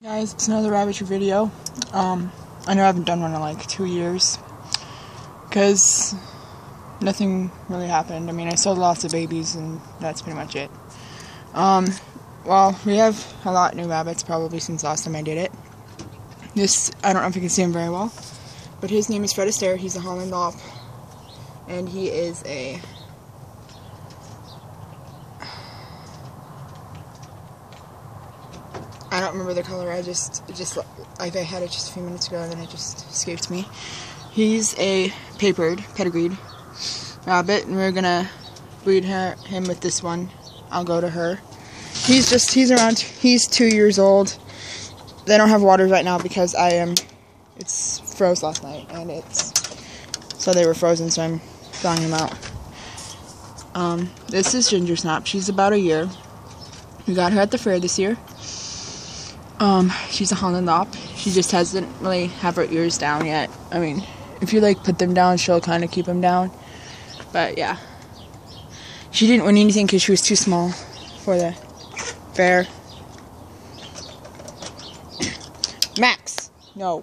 Guys, it's another rabbitry video. I know I haven't done one in like 2 years because nothing really happened. I mean, I sold lots of babies and that's pretty much it. Well, we have a lot new rabbits probably since last time I did it. This, I don't know if you can see him very well, but his name is Fred Astaire. He's a Holland Lop, and he is a I don't remember the color. I just like I had it just a few minutes ago and then it just escaped me. He's a pedigreed rabbit, and we're gonna breed him with this one. I'll go to her. He's 2 years old. They don't have waters right now because it's froze last night, and so they were frozen, so I'm thawing them out. This is Ginger Snap. She's about a year. We got her at the fair this year. She's a Holland Lop. She just hasn't really have her ears down yet. I mean, if you like put them down, she'll kind of keep them down. But yeah, she didn't win anything because she was too small for the fair. Max, no.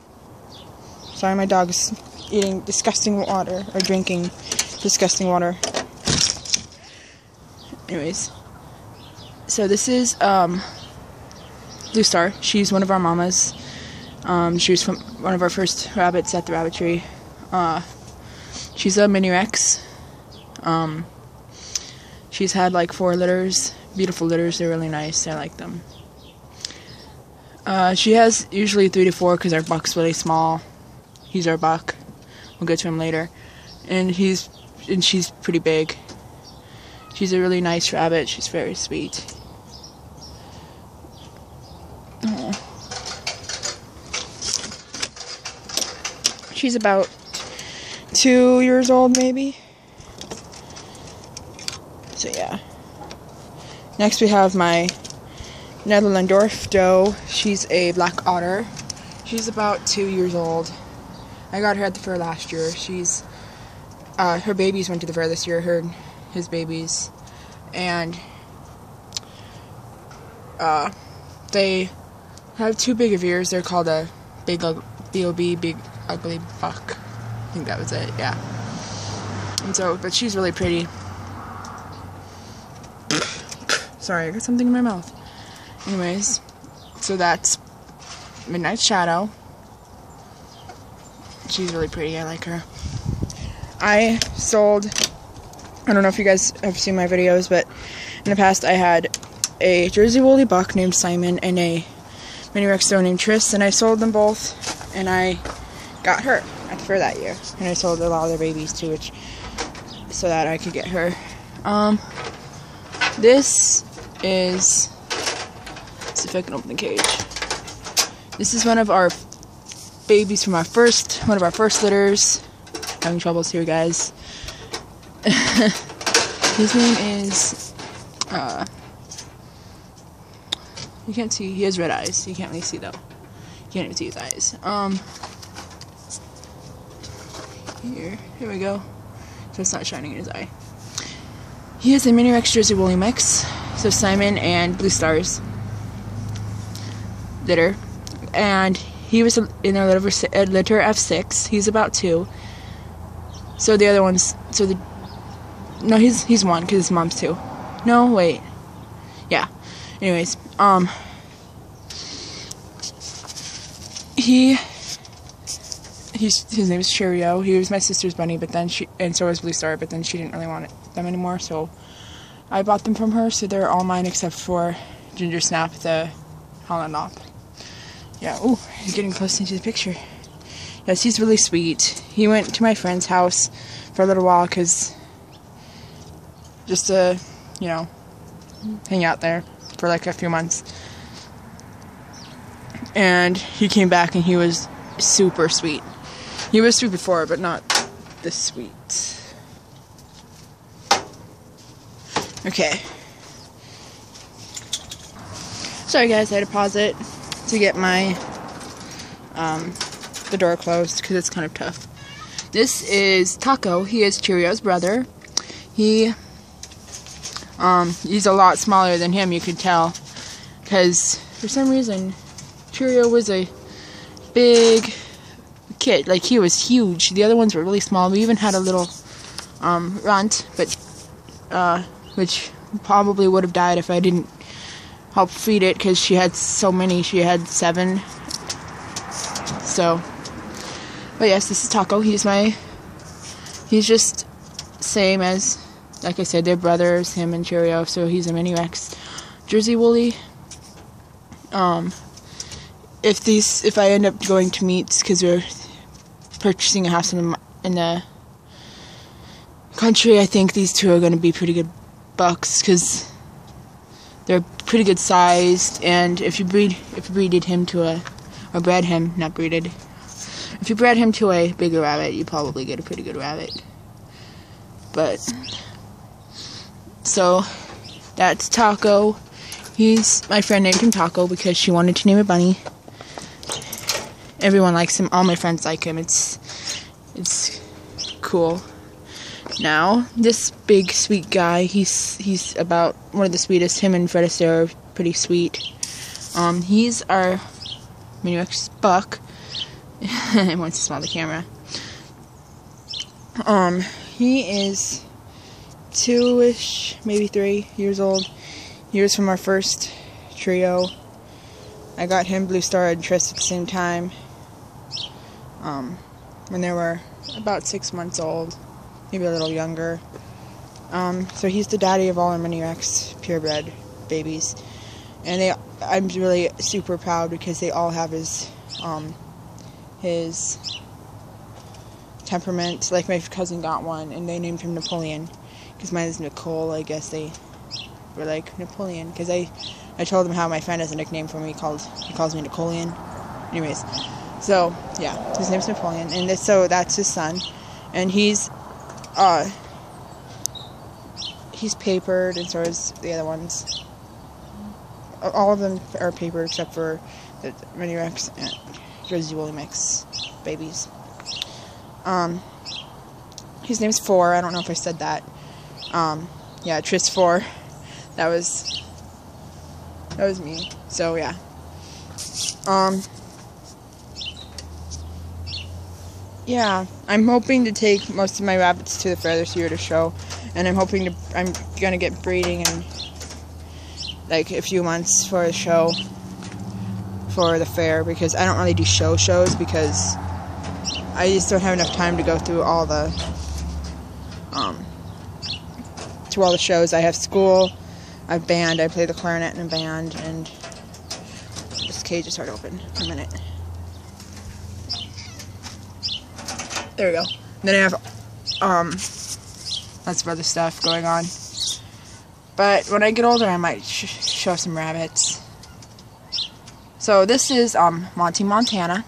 Sorry, my dog's eating disgusting water or drinking disgusting water. Anyways, so this is Blue Star. She's one of our mamas. She was from one of our first rabbits at the rabbitry. She's a mini Rex. She's had like 4 litters. Beautiful litters. They're really nice. I like them. She has usually 3 to 4 because our buck's really small. He's our buck. We'll get to him later. And she's pretty big. She's a really nice rabbit. She's very sweet. She's about 2 years old, maybe. So yeah. Next we have my Netherlandorf doe. She's a black otter. She's about 2 years old. I got her at the fair last year. She's her babies went to the fair this year. His babies, and they have 2 big of ears. They're called a B.O.B. Big Ugly Buck. I think that was it, yeah. And so, but she's really pretty. Sorry, I got something in my mouth. Anyways, so that's Midnight Shadow. She's really pretty. I like her. I don't know if you guys have seen my videos, but in the past I had a Jersey Woolly Buck named Simon and a Mini Rex doe named Tris, and I sold them both, and I got her at the fair that year. And I sold a lot of their babies too, so that I could get her. This is, let's see if I can open the cage. This is one of our babies from one of our first litters. Having troubles here, guys. His name is, you can't see, he has red eyes. You can't really see though. You can't even see his eyes. Here we go. So it's not shining in his eye. He is a Mini Rex Jersey Woolly mix. So Simon and Blue Star's litter. And he was in a litter of 6. He's about 2. So the other ones, no, he's 1 because his mom's 2. No, wait. Yeah. Anyways, his name is Cheerio. He was my sister's bunny, and so was Blue Star, but then she didn't really want them anymore, so I bought them from her, so they're all mine except for Ginger Snap, the Holland Lop. Yeah, ooh, he's getting close into the picture. Yes, he's really sweet. He went to my friend's house for a little while, just to, hang out there for like a few months. And he came back and he was super sweet. He was sweet before, but not this sweet. Okay. Sorry guys, I had to pause it to get my the door closed because it's kind of tough. This is Taco. He is Cheerio's brother. He's a lot smaller than him, you could tell, because for some reason Cheerio was a big kid. Like, he was huge. The other ones were really small. We even had a little runt, but which probably would have died if I didn't help feed it, because she had so many. She had 7. So, but yes, this is Taco. He's just same as, like I said, they're brothers, him and Cheerio. So he's a mini Rex Jersey Woolly. If I end up going to meets, because we're purchasing a house in the country, I think these two are going to be pretty good bucks, because they're pretty good sized. And if you bred him to a bigger rabbit, you probably get a pretty good rabbit. But so that's Taco. My friend named him Taco because she wanted to name a bunny. Everyone likes him. All my friends like him. It's cool. Now, this big sweet guy, he's about one of the sweetest. Him and Fred Astaire are pretty sweet. He's our mini Rex buck. I want to smell the camera. He is 2-ish, maybe 3 years old. He was from our first trio. I got him, Blue Star, and Tris at the same time. When they were about 6 months old, maybe a little younger. So he's the daddy of all our mini Rex purebred babies, and I'm really super proud because they all have his temperament. Like, my cousin got one, and they named him Napoleon because mine is Nicole. I guess they were like Napoleon because I told him how my friend has a nickname for me. He calls me Napoleon. Anyways, so yeah, his name's Napoleon, and so that's his son, and he's papered, and so is the other ones. All of them are papered except for the mini Rex and Jersey Woolly mix babies. His name's 4. I don't know if I said that. Yeah, Tris 4. That was me. So yeah. Yeah, I'm hoping to take most of my rabbits to the fair this year to show, and I'm gonna get breeding in like a few months for a show for the fair, because I don't really do shows because I just don't have enough time to go through all the shows. I have school, I have band, I play the clarinet in a band, and this cage is hard to open. A minute. There we go. And then I have lots of other stuff going on. But when I get older, I might show some rabbits. So this is Monty Montana.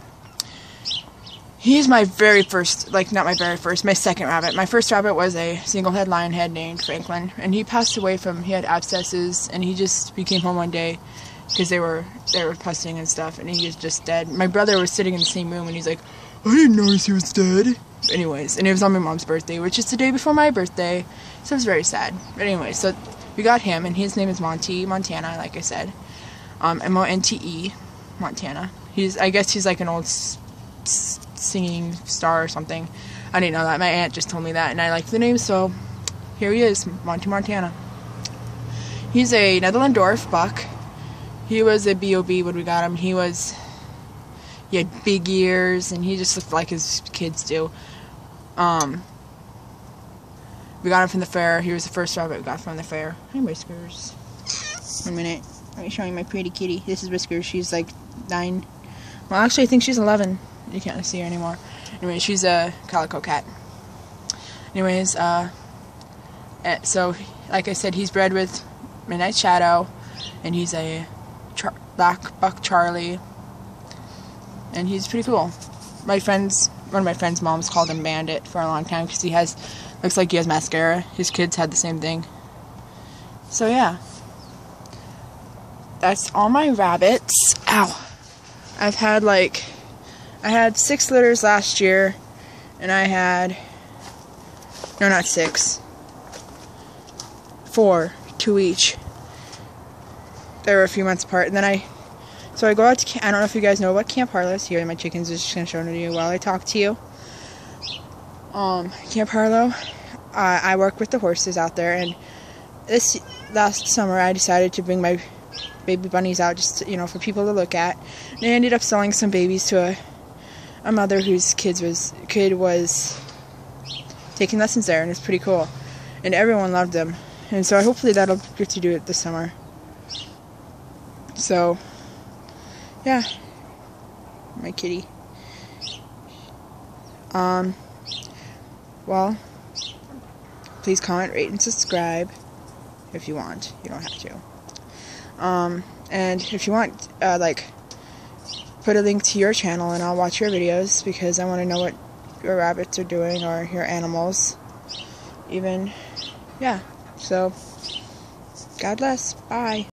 He's my very first, like, not my very first, my second rabbit. My first rabbit was a single-head lionhead named Franklin, and he passed away he had abscesses, and he came home one day because they were pussing and stuff, and he was just dead. My brother was sitting in the same room, and he's like, I didn't notice he was dead. Anyways, and it was on my mom's birthday, which is the day before my birthday, so it was very sad. But anyway, so we got him, and his name is Monty Montana, like I said. M-O-N-T-E, Montana. I guess he's like an old singing star or something. I didn't know that. My aunt just told me that, and I liked the name, so here he is, Monty Montana. He's a Netherlanddorf buck. He was a B.O.B. when we got him. He had big ears, and he just looked like his kids do. We got him from the fair. He was the first rabbit we got from the fair. Hi, Whiskers. 1 minute. Let me show you my pretty kitty. This is Whiskers. She's like 9. Well, actually, I think she's 11. You can't see her anymore. Anyway, she's a calico cat. Anyways, so, like I said, he's bred with Midnight Shadow, and he's a black buck Charlie, and he's pretty cool. One of my friend's moms called him Bandit for a long time because looks like he has mascara. His kids had the same thing. So yeah, that's all my rabbits. Ow. I had 6 litters last year, and no, not 6. 4, 2 each. They were a few months apart, and then I So I go out to, I don't know if you guys know what Camp Harlow is. Here, my chickens are just going to show it to you while I talk to you. Camp Harlow, I work with the horses out there, and this last summer I decided to bring my baby bunnies out just to, for people to look at. And I ended up selling some babies to a mother whose kid was taking lessons there, and it's pretty cool. And everyone loved them. And so hopefully that'll get to do it this summer. So, yeah. My kitty. Well, please comment, rate, and subscribe if you want. You don't have to. And if you want, put a link to your channel and I'll watch your videos, because I want to know what your rabbits are doing, or your animals. Even, yeah. So, God bless. Bye.